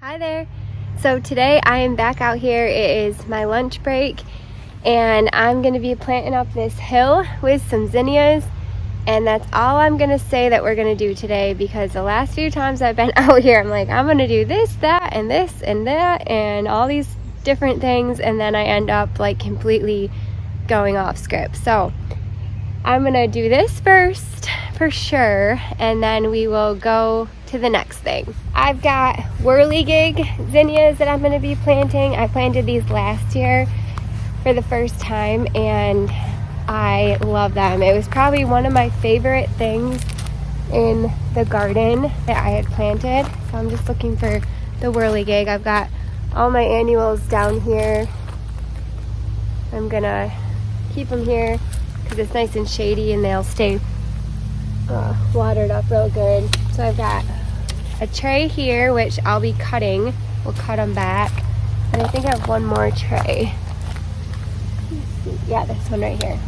Hi there. So today I am back out here. It is my lunch break and I'm going to be planting up this hill with some zinnias, and that's all I'm going to say that we're going to do today, because the last few times I've been out here I'm like, I'm going to do this, that, and this and that and all these different things, and then I end up like completely going off script. So I'm going to do this first for sure, and then we will go to the next thing. I've got Wirlygig zinnias that I'm going to be planting. I planted these last year for the first time and I love them. It was probably one of my favorite things in the garden that I had planted. So I'm just looking for the Wirlygig. I've got all my annuals down here. I'm gonna keep them here because it's nice and shady and they'll stay watered up real good. So I've got a tray here, which I'll be cutting. We'll cut them back. And I think I have one more tray. Yeah, this one right here.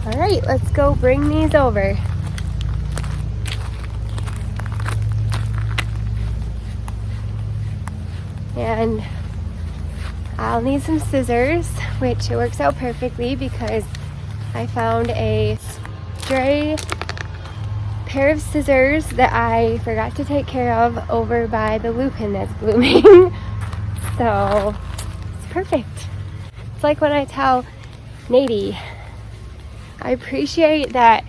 All right, let's go bring these over. And I'll need some scissors, which it works out perfectly because I found a stray pair of scissors that I forgot to take care of over by the lupin that's blooming. So it's perfect. It's like when I tell Nady, I appreciate that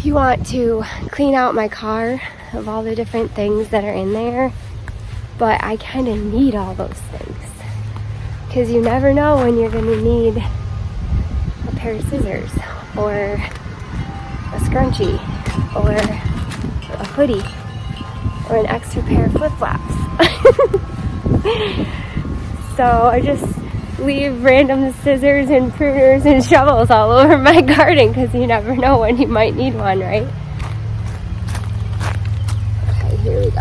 you want to clean out my car of all the different things that are in there, but I kind of need all those things because you never know when you're going to need a pair of scissors or a scrunchie or a hoodie or an extra pair of flip-flops. So I just leave random scissors and pruners and shovels all over my garden because you never know when you might need one, right? Okay, here we go.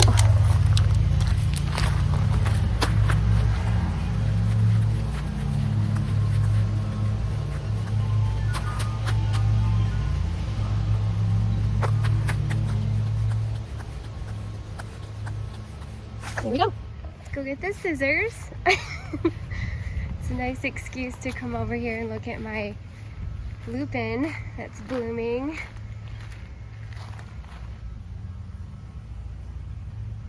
Here we go. Let's go get the scissors. It's a nice excuse to come over here and look at my lupin that's blooming.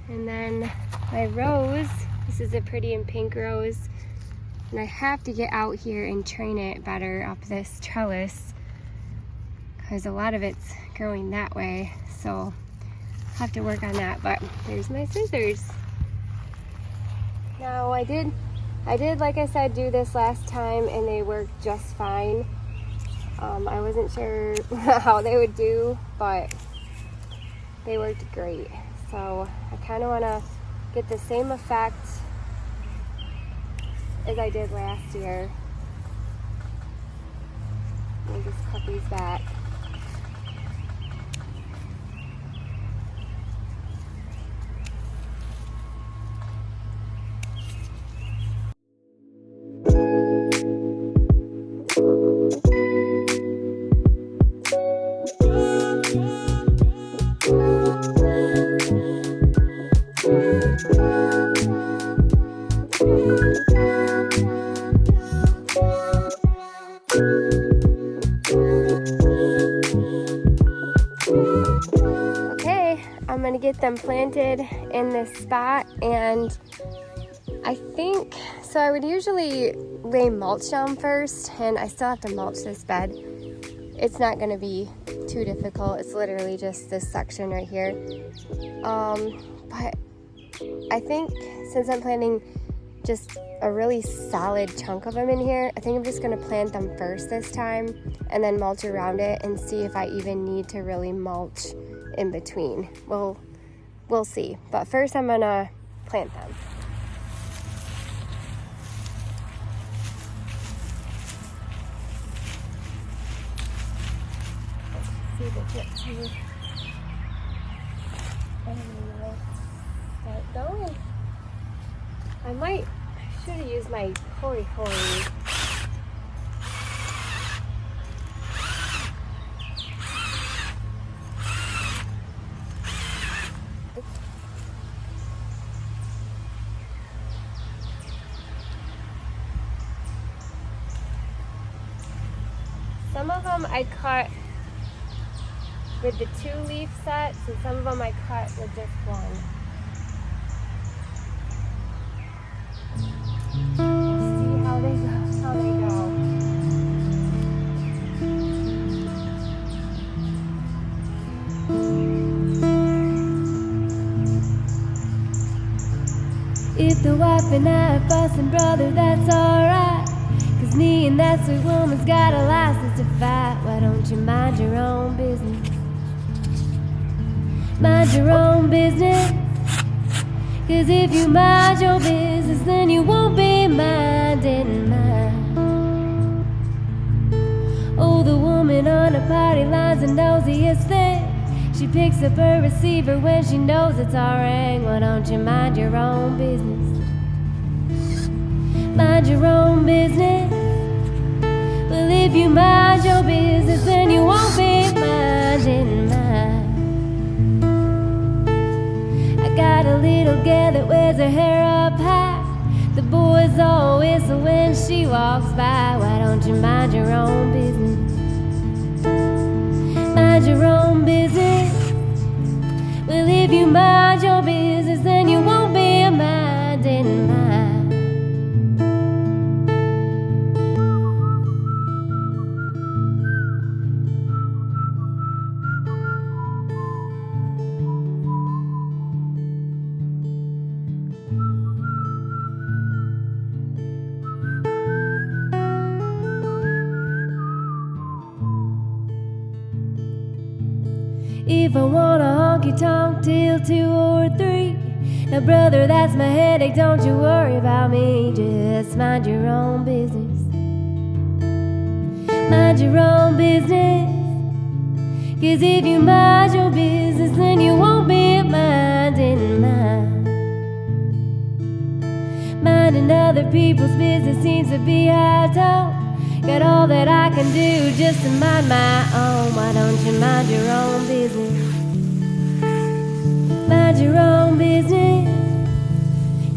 And then my rose. This is a pretty and pink rose. And I have to get out here and train it better up this trellis because a lot of it's growing that way. So I'll have to work on that, but there's my scissors. Now I did, like I said, do this last time and they worked just fine. I wasn't sure how they would do, but they worked great. So I kind of want to get the same effect as I did last year. Let me just cut these back. Okay, I'm gonna get them planted in this spot, and I think, so I would usually lay mulch down first, and I still have to mulch this bed. It's not gonna be too difficult. It's literally just this section right here. But I think since I'm planting just a really solid chunk of them in here, I think I'm just gonna plant them first this time and then mulch around it and see if I even need to really mulch in between. We'll see. But first I'm gonna plant them. See the tips here. And we'll start going. I should have used my hory. some of them I cut with the 2-leaf sets, and some of them I cut with just one. See how they go. If the wife and I are fussing, brother, that's alright. 'Cause me and that sweet woman's got a license to fight. Why don't you mind your own business? Mind your own business. 'Cause if you mind your business, then you won't be minding mine. Oh, the woman on the party line's the nosiest thing. She picks up her receiver when she knows it's all ring. Why don't you mind your own business? Mind your own business. Well, if you mind your business, then you won't be minding mine. I got a little girl that wears her hair up high. The boys all whistle when she walks by. Why don't you mind your own business? Mind your own business. Well, if you mind your business, then you won't be minding mine. If I want a honky-tonk till 2 or 3, now brother, that's my headache, don't you worry about me. Just mind your own business. Mind your own business. 'Cause if you mind your business, then you won't be minding mine. Minding other people's business seems to be high tone. Got all that I can do just to mind my own. Why don't you mind your own business? Mind your own business.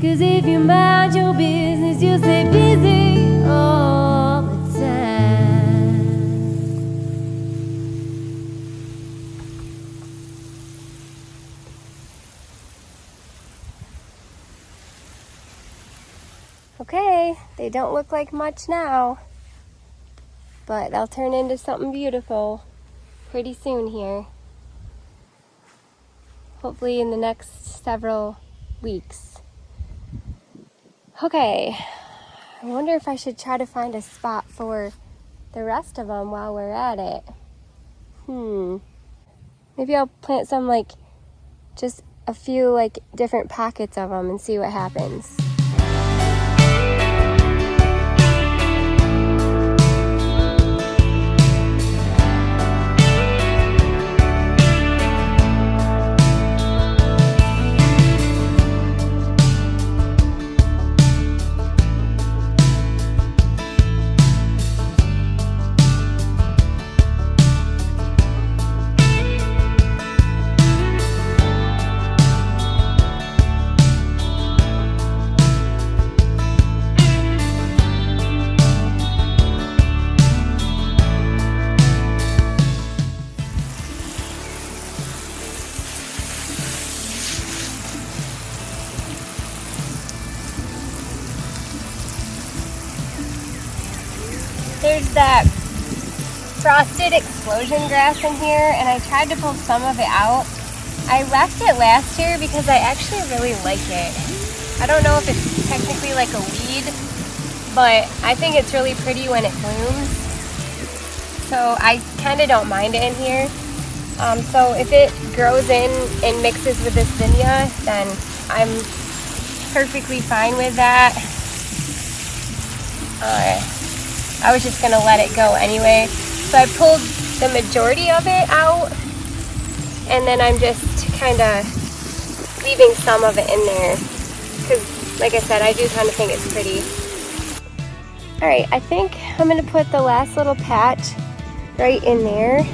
'Cause if you mind your business, you'll stay busy all the time. Okay, they don't look like much now, but they'll turn into something beautiful pretty soon here. Hopefully in the next several weeks. Okay, I wonder if I should try to find a spot for the rest of them while we're at it. Maybe I'll plant some, like, just a few, like, different pockets of them and see what happens. There's that frosted explosion grass in here, and I tried to pull some of it out. I left it last year because I actually really like it. I don't know if it's technically like a weed, but I think it's really pretty when it blooms. So I kind of don't mind it in here. So if it grows in and mixes with this zinnia, then I'm perfectly fine with that. I was just gonna let it go anyway. So I pulled the majority of it out, and then I'm just kind of leaving some of it in there because, like I said, I do kind of think it's pretty. All right, I think I'm gonna put the last little patch right in there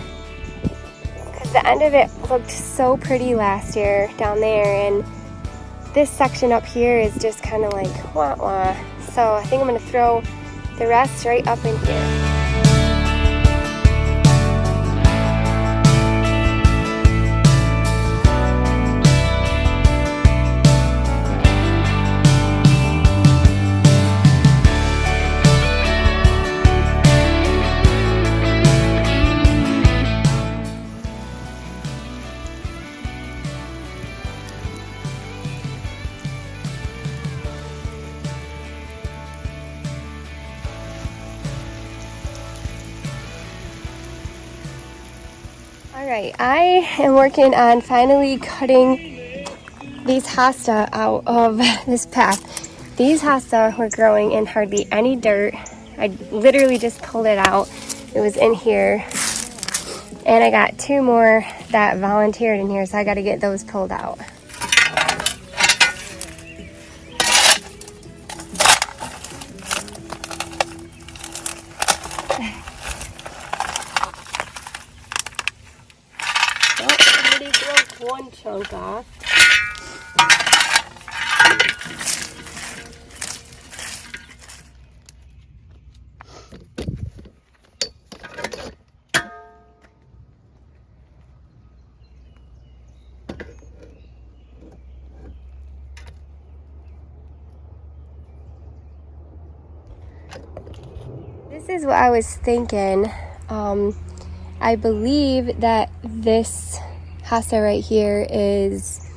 because the end of it looked so pretty last year down there, and this section up here is just kind of like wah wah. So I think I'm gonna throw the rest right up in here. Alright, I am working on finally cutting these hosta out of this path. These hosta were growing in hardly any dirt. I literally just pulled it out. It was in here. And I got 2 more that volunteered in here, so I got to get those pulled out. Somebody broke one chunk off. This is what I was thinking. I believe that this hosta right here is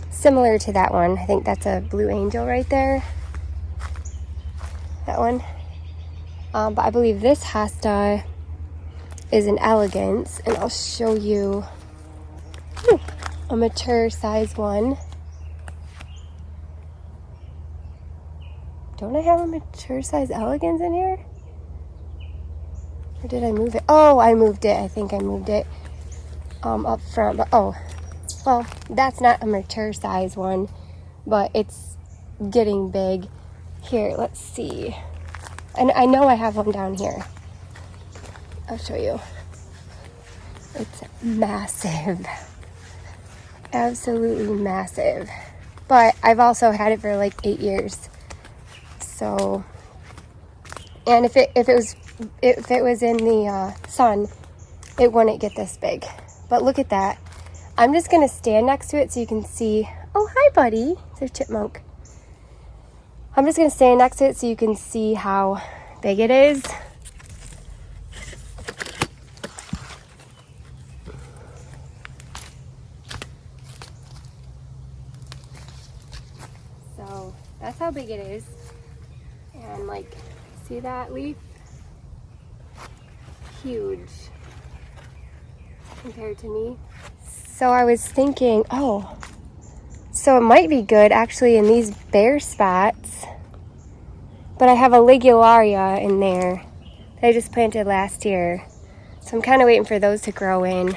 similar to that one. I think that's a blue angel right there. That one. But I believe this hosta is an elegance, and I'll show you a mature size one. Don't I have a mature size elegance in here? Or did I move it? Oh, I moved it. I think I moved it up front. But oh, well, that's not a mature size one, but it's getting big. Here, let's see. And I know I have one down here. I'll show you. It's massive. Absolutely massive. But I've also had it for like 8 years. So, and if it was in the sun, it wouldn't get this big. But look at that. I'm just gonna stand next to it so you can see. Oh, hi, buddy. It's a chipmunk. I'm just gonna stand next to it so you can see how big it is. So that's how big it is. And like, see that leaf? Huge compared to me. So I was thinking, oh, so it might be good actually in these bare spots, but I have a ligularia in there that I just planted last year. So I'm kind of waiting for those to grow in.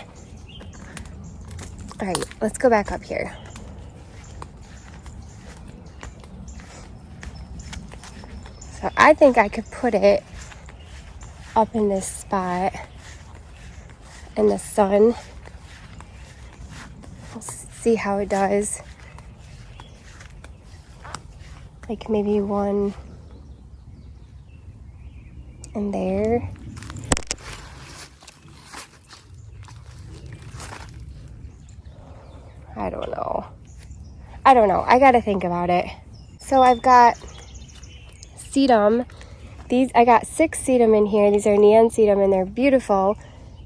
All right, let's go back up here. So I think I could put it up in this spot in the sun. We'll see how it does. Like maybe one in there. I don't know. I gotta think about it. So I've got sedum. I got 6 sedum in here. These are neon sedum and they're beautiful,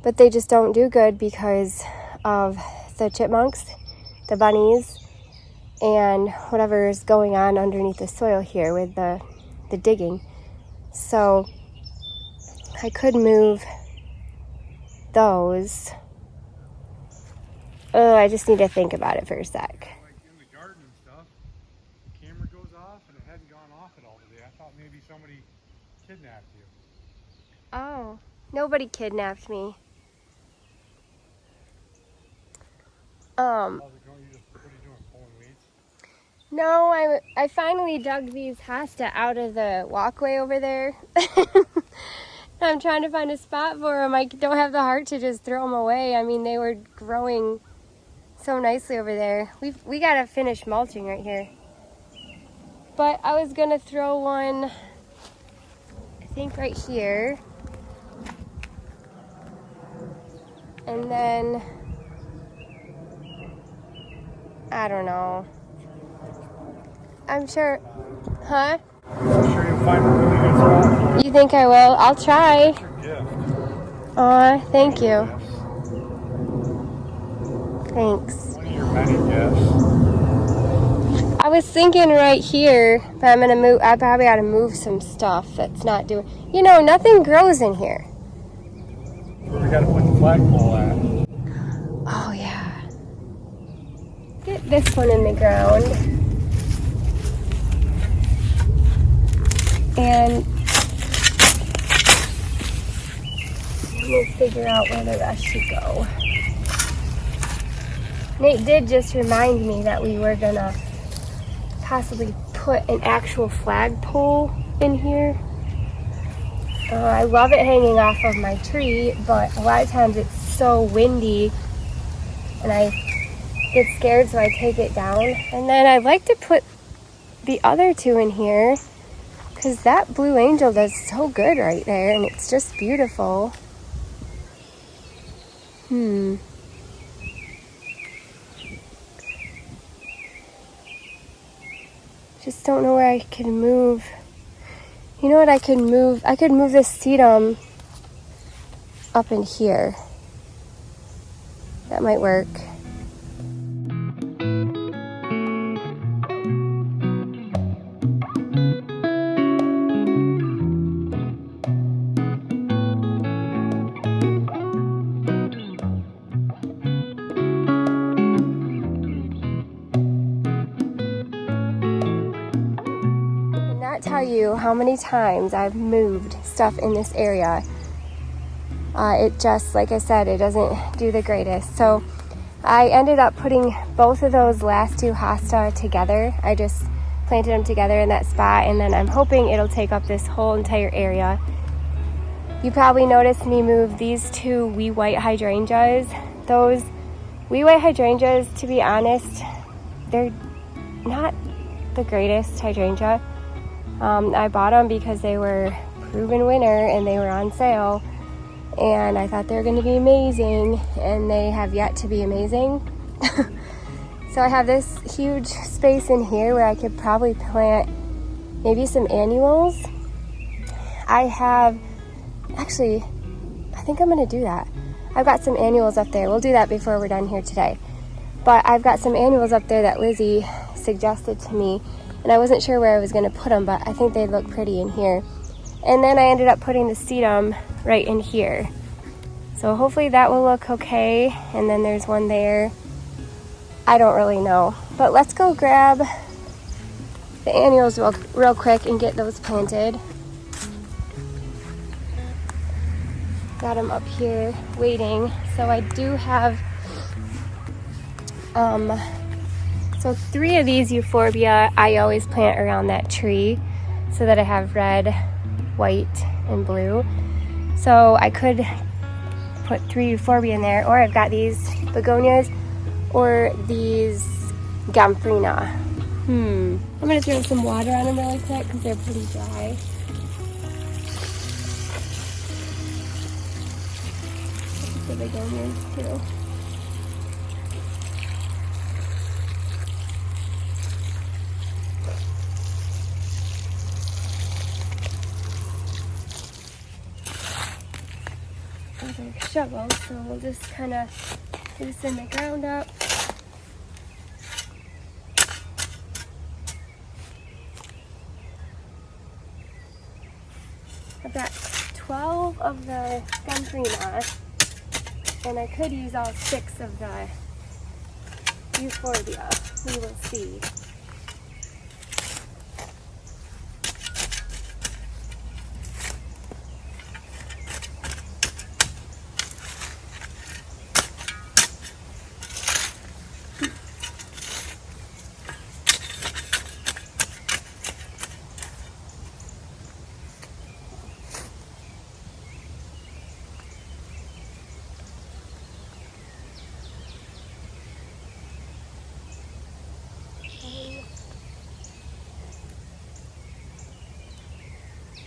but they just don't do good because of the chipmunks, the bunnies, and whatever is going on underneath the soil here with the digging. So I could move those. Oh, I just need to think about it for a sec. Like in the garden and stuff, the camera goes off and it hadn't gone off at all today. I thought maybe somebody kidnapped you. Oh, nobody kidnapped me. How's it going? What are you doing, pulling weeds? No, I finally dug these hosta out of the walkway over there. I'm trying to find a spot for them. I don't have the heart to just throw them away. I mean, they were growing so nicely over there. We gotta finish mulching right here. But I was gonna throw one, I think right here. And then, I don't know. I'm sure, huh? I'm sure you'll find a really good spot for it. You think I will? I'll try. It's your gift. Aw, thank you. Gifts. Thanks. One of your many gifts. I was thinking right here, but I'm gonna move. I probably gotta move some stuff that's not doing. You know, nothing grows in here. Where we gotta put the flagpole at. this one in the ground. And we'll figure out where the rest should go. Nate did just remind me that we were gonna possibly put an actual flagpole in here. I love it hanging off of my tree, but a lot of times it's so windy and I get scared, so I take it down. And then I'd like to put the other two in here because that blue angel does so good right there and it's just beautiful. Just don't know where I can move. You know what I could move? I could move this sedum up in here. That might work. Tell you how many times I've moved stuff in this area. It just, like I said, it doesn't do the greatest. So I ended up putting both of those last two hosta together. I just planted them together in that spot, and then I'm hoping it'll take up this whole entire area. You probably noticed me move these two wee white hydrangeas. Those wee white hydrangeas, to be honest, they're not the greatest hydrangea. I bought them because they were proven winner and they were on sale, and I thought they were going to be amazing, and they have yet to be amazing. So I have this huge space in here where I could probably plant maybe some annuals. I think I'm going to do that. I've got some annuals up there. We'll do that before we're done here today. But I've got some annuals up there that Lizzie suggested to me, and I wasn't sure where I was going to put them, but I think they'd look pretty in here. And then I ended up putting the sedum right in here. So hopefully that will look okay. And then there's one there. I don't really know. But let's go grab the annuals real quick and get those planted. Got them up here waiting. So I do have so 3 of these euphorbia I always plant around that tree so that I have red, white, and blue. So I could put 3 euphorbia in there, or I've got these begonias or these gomphrena. I'm gonna throw some water on them really quick because they're pretty dry. The begonias too. Shovel, so we'll just kind of loosen the ground up. I've got 12 of the gomphrena, and I could use all 6 of the euphorbia. We will see.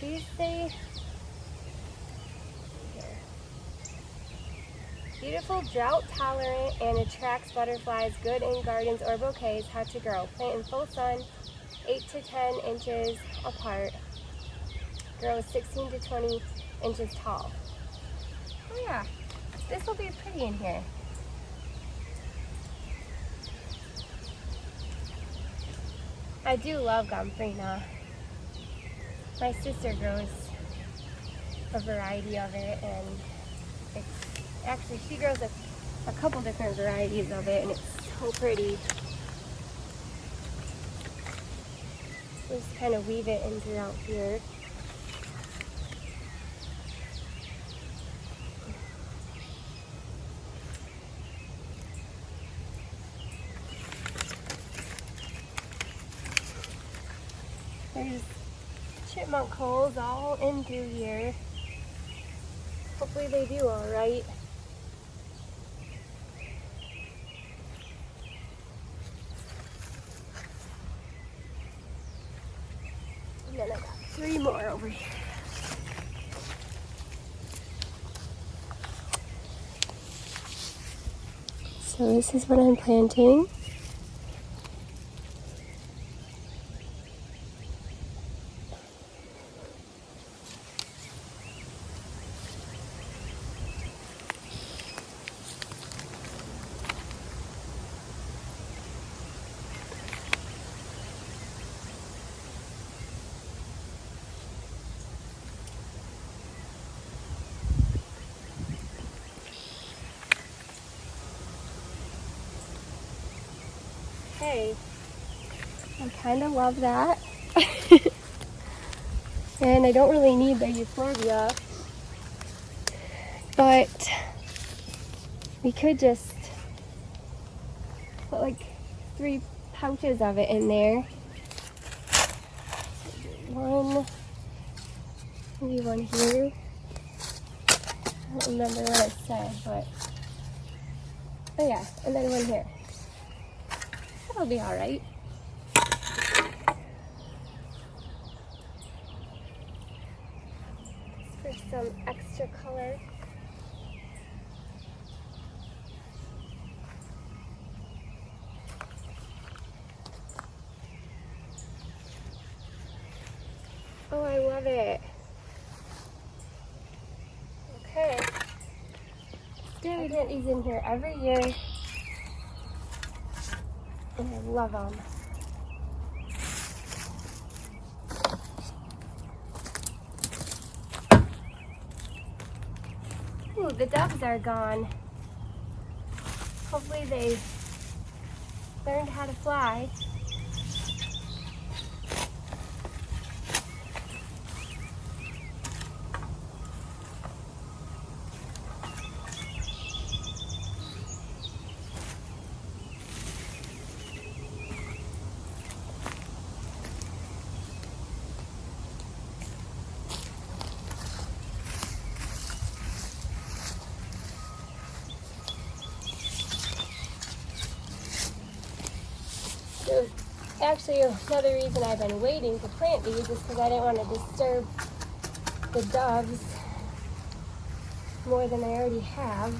These say here. Beautiful, drought tolerant, and attracts butterflies. Good in gardens or bouquets. How to grow. Plant in full sun, 8 to 10 inches apart. Grows 16 to 20 inches tall. Oh yeah, this will be pretty in here. I do love gomphrena. My sister grows a variety of it, and it's actually, she grows a couple different varieties of it, and it's so pretty. Just kind of weave it in throughout here. There's chipmunk holes all in through here. Hopefully they do all right. And then I got 3 more over here. So this is what I'm planting. Hey, I kind of love that. And I don't really need the euphorbia, but we could just put like 3 pouches of it in there. One, maybe one here. I don't remember what it said, but oh yeah, and then one here. That'll be all right. For some extra color. Oh, I love it. Okay. I get these in here every year. And I love them. Ooh, the doves are gone. Hopefully they learned how to fly. So actually another reason I've been waiting to plant these is because I didn't want to disturb the doves more than I already have.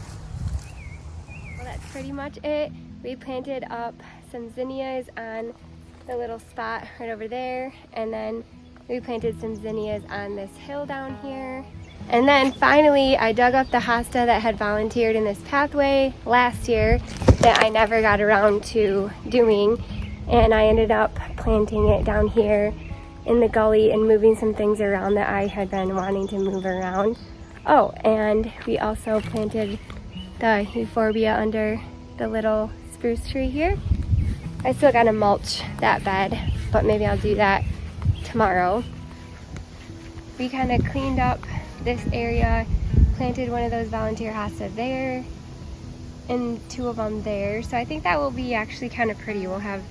Well, that's pretty much it. We planted up some zinnias on the little spot right over there, and then we planted some zinnias on this hill down here. And then finally I dug up the hosta that had volunteered in this pathway last year that I never got around to doing, and I ended up planting it down here in the gully and moving some things around that I had been wanting to move around. Oh, and we also planted the euphorbia under the little spruce tree here. I still gotta mulch that bed, but maybe I'll do that tomorrow. We kind of cleaned up this area, planted one of those volunteer hosta there, and 2 of them there. So I think that will be actually kind of pretty. We'll have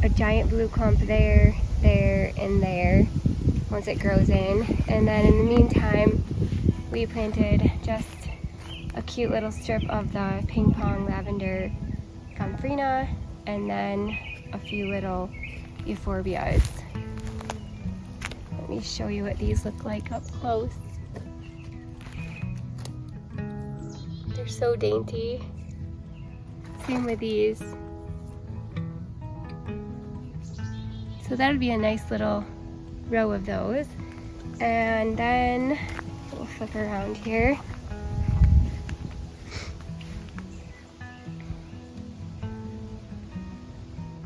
a giant blue clump there, there, and there once it grows in. And then in the meantime, we planted just a cute little strip of the ping pong lavender gomphrena, and then a few little euphorbias. Let me show you what these look like up close. They're so dainty. Same with these. So that would be a nice little row of those. And then we'll flip around here.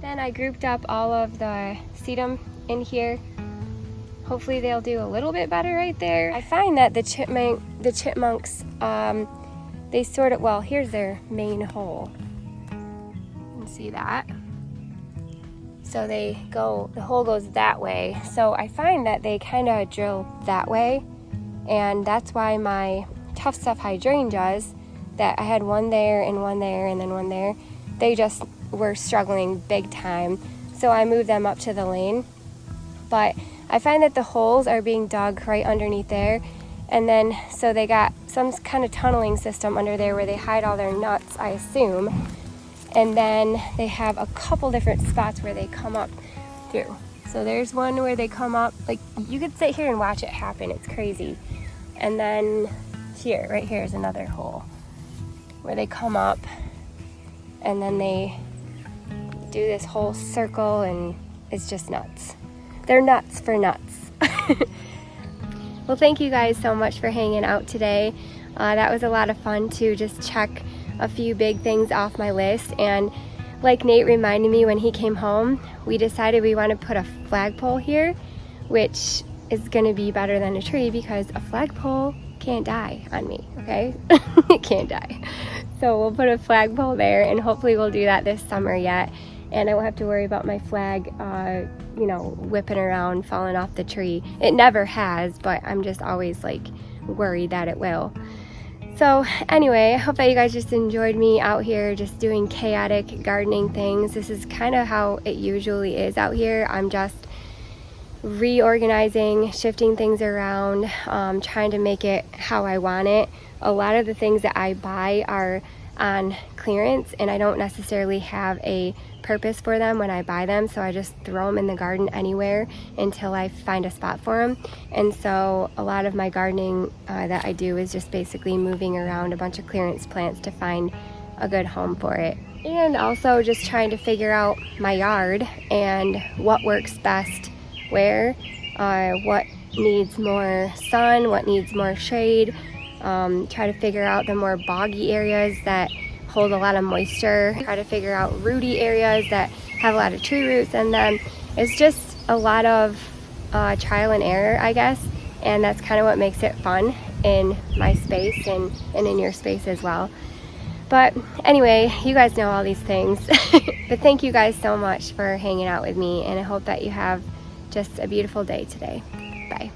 Then I grouped up all of the sedum in here. Hopefully they'll do a little bit better right there. I find that the chipmunks, they sort of, well, here's their main hole. You can see that. So the hole goes that way. So I find that they kind of drill that way, and that's why my Tough Stuff hydrangeas, that I had one there and one there and then one there, they just were struggling big time. So I moved them up to the lane. But I find that the holes are being dug right underneath there, and then so they got some kind of tunneling system under there where they hide all their nuts, I assume. And then they have a couple different spots where they come up through. So there's one where they come up, like you could sit here and watch it happen, it's crazy. And then here, right here is another hole where they come up and then they do this whole circle, and it's just nuts. They're nuts for nuts. Well, thank you guys so much for hanging out today. That was a lot of fun to just check a few big things off my list, and like Nate reminded me when he came home, we decided we want to put a flagpole here, which is going to be better than a tree because a flagpole can't die on me, okay? It can't die. So we'll put a flagpole there, and hopefully we'll do that this summer yet, and I won't have to worry about my flag you know, whipping around, falling off the tree. It never has, but I'm just always like worried that it will. So anyway, I hope that you guys just enjoyed me out here just doing chaotic gardening things. This is kind of how it usually is out here. I'm just reorganizing, shifting things around, trying to make it how I want it. A lot of the things that I buy are on clearance, and I don't necessarily have a purpose for them when I buy them, so I just throw them in the garden anywhere until I find a spot for them. And so a lot of my gardening that I do is just basically moving around a bunch of clearance plants to find a good home for it, and also just trying to figure out my yard and what works best where, what needs more sun, what needs more shade. Try to figure out the more boggy areas that hold a lot of moisture, try to figure out rooty areas that have a lot of tree roots, and then it's just a lot of trial and error, I guess, and that's kind of what makes it fun in my space and in your space as well. But anyway, you guys know all these things. But thank you guys so much for hanging out with me, and I hope that you have just a beautiful day today. Bye.